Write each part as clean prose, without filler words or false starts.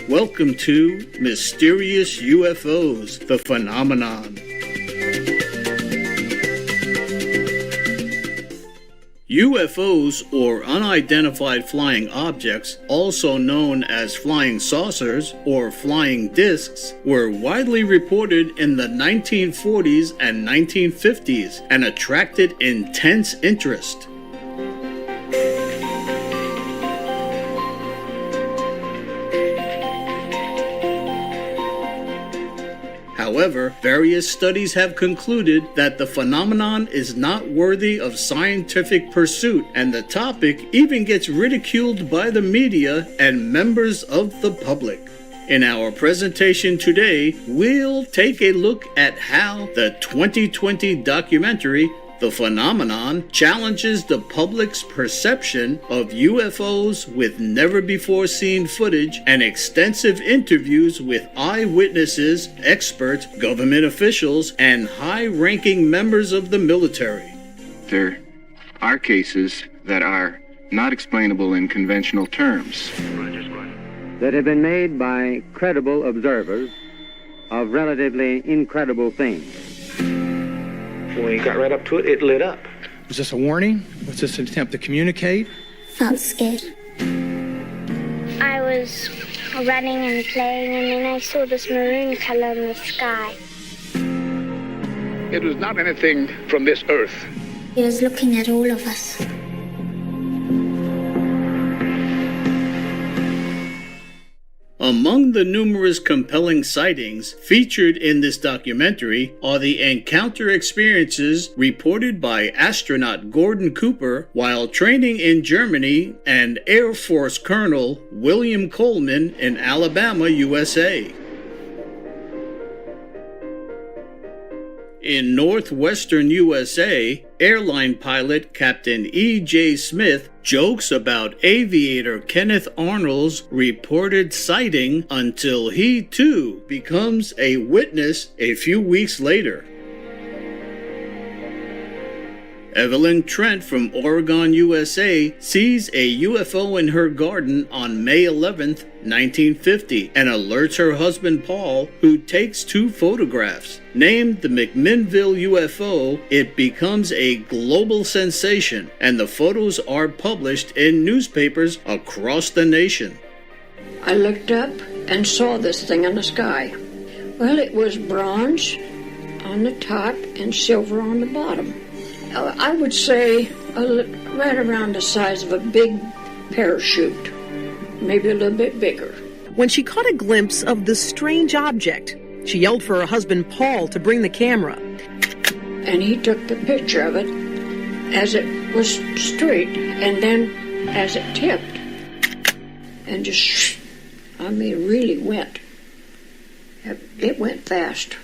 Welcome to Mysterious UFOs, the phenomenon. UFOs, or unidentified flying objects, also known as flying saucers or flying discs, were widely reported in the 1940s and 1950s and attracted intense interest. However, various studies have concluded that the phenomenon is not worthy of scientific pursuit, and the topic even gets ridiculed by the media and members of the public. In our presentation today, we'll take a look at how the 2020 documentary The Phenomenon challenges the public's perception of UFOs with never-before-seen footage and extensive interviews with eyewitnesses, experts, government officials, and high-ranking members of the military. There are cases that are not explainable in conventional terms. That have been made by credible observers of relatively incredible things. When you got right up to it, it lit up. Was this a warning? Was this an attempt to communicate? Felt scared. I was running and playing, and then I saw this maroon color in the sky. It was not anything from this earth. He was looking at all of us. Among the numerous compelling sightings featured in this documentary are the encounter experiences reported by astronaut Gordon Cooper while training in Germany and Air Force Colonel William Coleman in Alabama, USA. In northwestern USA, airline pilot Captain E.J. Smith jokes about aviator Kenneth Arnold's reported sighting until he too becomes a witness a few weeks later. Evelyn Trent from Oregon, USA, sees a UFO in her garden on May 11, 1950, and alerts her husband Paul, who takes 2 photographs. Named the McMinnville UFO, it becomes a global sensation, and the photos are published in newspapers across the nation. I looked up and saw this thing in the sky. Well, it was bronze on the top and silver on the bottom. I would say right around the size of a big parachute, maybe a little bit bigger. When she caught a glimpse of the strange object, she yelled for her husband Paul to bring the camera. And he took the picture of it as it was straight, and then as it tipped, and just, really went. It went fast.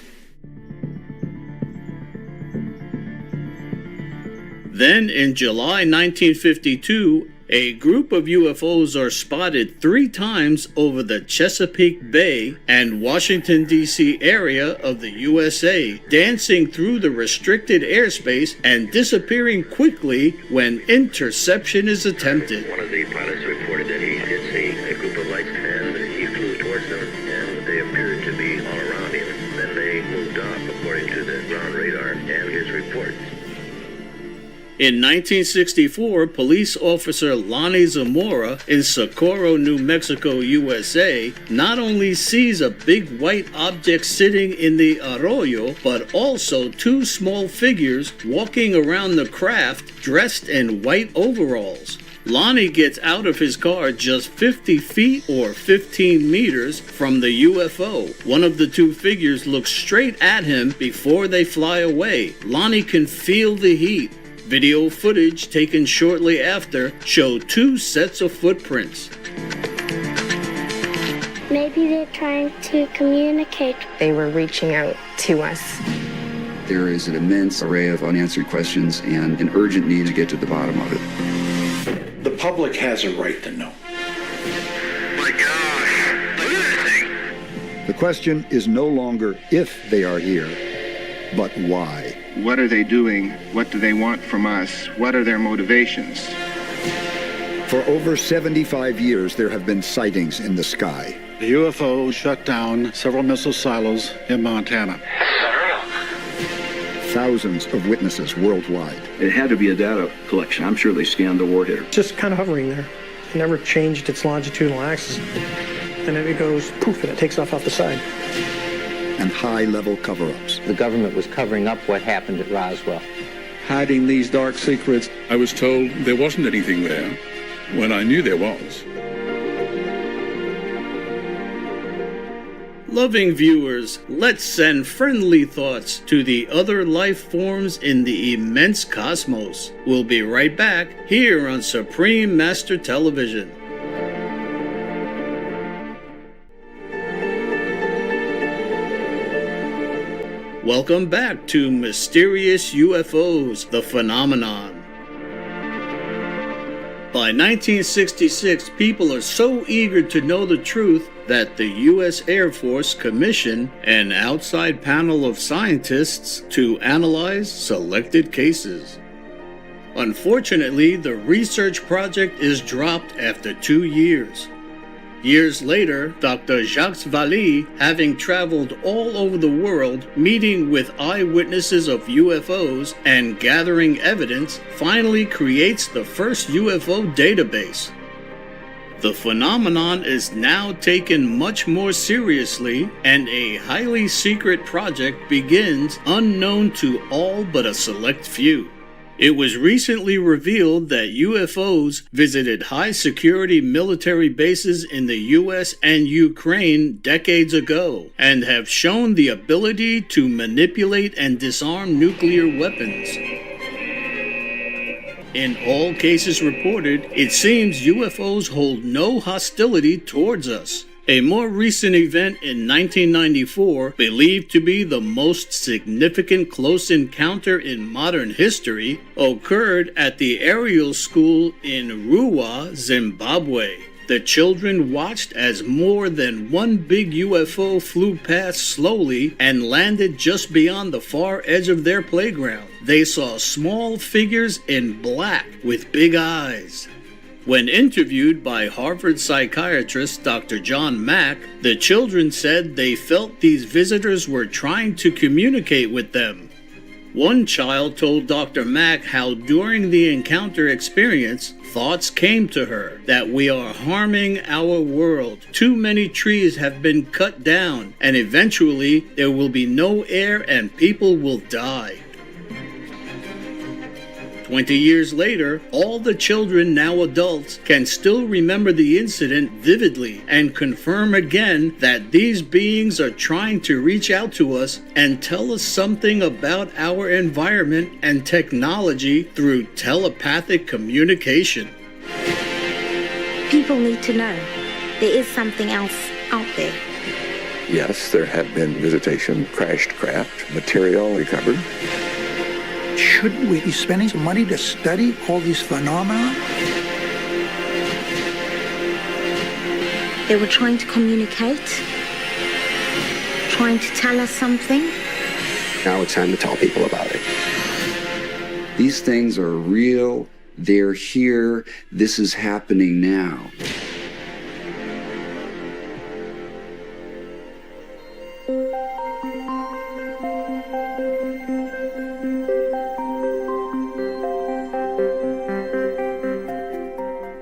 Then, in July 1952, a group of UFOs are spotted 3 times over the Chesapeake Bay and Washington, D.C. area of the USA, dancing through the restricted airspace and disappearing quickly when interception is attempted. One of the pilots reported that he did see a group of lights, and he flew towards them, and they appeared to be all around him. Then they moved off, according to the ground radar and his report. In 1964, police officer Lonnie Zamora in Socorro, New Mexico, USA, not only sees a big white object sitting in the arroyo, but also 2 small figures walking around the craft dressed in white overalls. Lonnie gets out of his car just 50 feet or 15 meters from the UFO. One of the 2 figures looks straight at him before they fly away. Lonnie can feel the heat. Video footage taken shortly after show 2 sets of footprints. Maybe they're trying to communicate. They were reaching out to us. There is an immense array of unanswered questions and an urgent need to get to the bottom of it. The public has a right to know. My gosh, look at that thing. The question is no longer if they are here, but why. What are they doing? What do they want from us? What are their motivations? For over 75 years, there have been sightings in the sky. The UFO shut down several missile silos in Montana. Thousands of witnesses worldwide. It had to be a data collection. I'm sure they scanned the warhead. Just kind of hovering there. It never changed its longitudinal axis. And then it goes poof, and it takes off the side. And high-level cover-ups. The government was covering up what happened at Roswell. Hiding these dark secrets. I was told there wasn't anything there when I knew there was. Loving viewers, let's send friendly thoughts to the other life forms in the immense cosmos. We'll be right back here on Supreme Master Television. Welcome back to Mysterious UFOs, the phenomenon. By 1966, people are so eager to know the truth that the U.S. Air Force commissioned an outside panel of scientists to analyze selected cases. Unfortunately, the research project is dropped after 2 years. Years later, Dr. Jacques Vallée, having traveled all over the world, meeting with eyewitnesses of UFOs and gathering evidence, finally creates the first UFO database. The phenomenon is now taken much more seriously, and a highly secret project begins unknown to all but a select few. It was recently revealed that UFOs visited high-security military bases in the US and Ukraine decades ago, and have shown the ability to manipulate and disarm nuclear weapons. In all cases reported, it seems UFOs hold no hostility towards us. A more recent event in 1994, believed to be the most significant close encounter in modern history, occurred at the aerial school in Ruwa, Zimbabwe. The children watched as more than one big UFO flew past slowly and landed just beyond the far edge of their playground. They saw small figures in black with big eyes. When interviewed by Harvard psychiatrist Dr. John Mack, the children said they felt these visitors were trying to communicate with them. One child told Dr. Mack how during the encounter experience, thoughts came to her that we are harming our world. Too many trees have been cut down, and eventually there will be no air and people will die. 20 years later, all the children, now adults, can still remember the incident vividly and confirm again that these beings are trying to reach out to us and tell us something about our environment and technology through telepathic communication. People need to know there is something else out there. Yes, there have been visitation, crashed craft, material recovered. Shouldn't we be spending some money to study all these phenomena? They were trying to communicate, trying to tell us something. Now it's time to tell people about it. These things are real. They're here. This is happening now.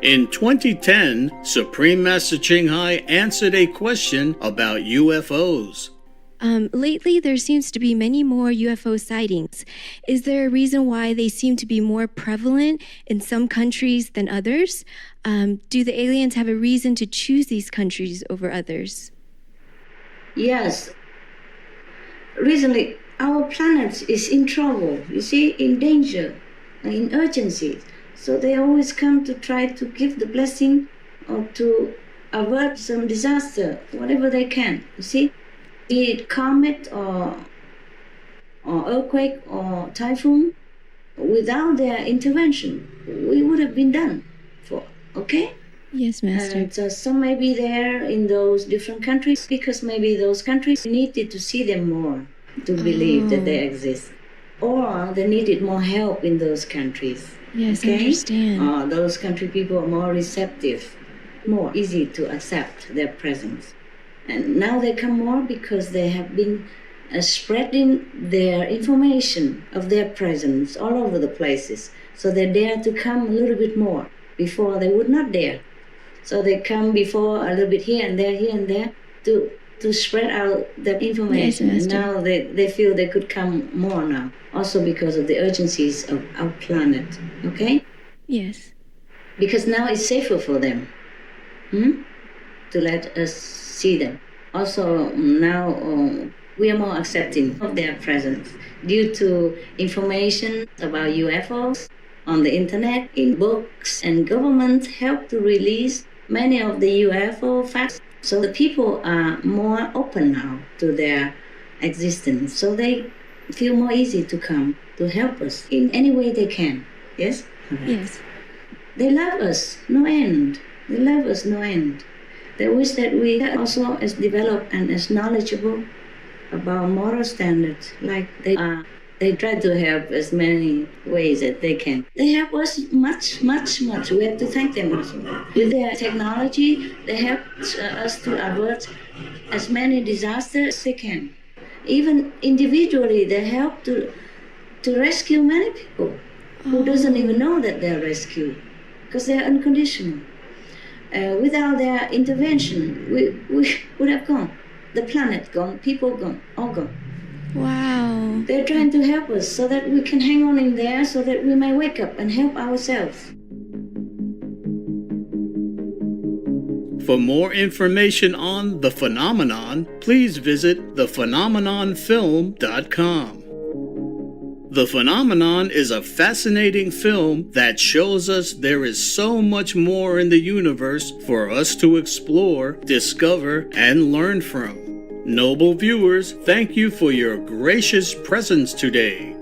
In 2010, Supreme Master Ching Hai answered a question about UFOs. Lately, there seems to be many more UFO sightings. Is there a reason why they seem to be more prevalent in some countries than others? Do the aliens have a reason to choose these countries over others? Yes. Recently, our planet is in trouble, you see, in danger, in urgency. So they always come to try to give the blessing or to avert some disaster, whatever they can, you see. Be it comet or earthquake or typhoon, without their intervention, we would have been done for, okay? Yes, Master. And some may be there in those different countries because maybe those countries needed to see them more to believe that they exist. Or they needed more help in those countries. Yes, okay? I understand. Those country people are more receptive, more easy to accept their presence. And now they come more because they have been spreading their information of their presence all over the places. So they dare to come a little bit more. Before they would not dare. So they come before a little bit here and there to spread out that information. Yes, and now they feel they could come more now. Also because of the urgencies of our planet. Okay? Yes. Because now it's safer for them to let us see them. Also now we are more accepting of their presence due to information about UFOs on the internet, in books, and government help to release many of the UFO facts. So the people are more open now to their existence. So they feel more easy to come to help us in any way they can. Yes? Yes. They love us, no end. They love us, no end. They wish that we also as developed and as knowledgeable about moral standards like they are. They try to help as many ways that they can. They help us much, much, much. We have to thank them also. With their technology, they help us to avert as many disasters as they can. Even individually, they help to rescue many people who doesn't even know that they're rescued because they're unconditional. Without their intervention, we would have gone. The planet gone, people gone, all gone. Wow. They're trying to help us so that we can hang on in there so that we may wake up and help ourselves. For more information on the phenomenon, please visit thephenomenonfilm.com. The Phenomenon is a fascinating film that shows us there is so much more in the universe for us to explore, discover, and learn from. Noble viewers, thank you for your gracious presence today.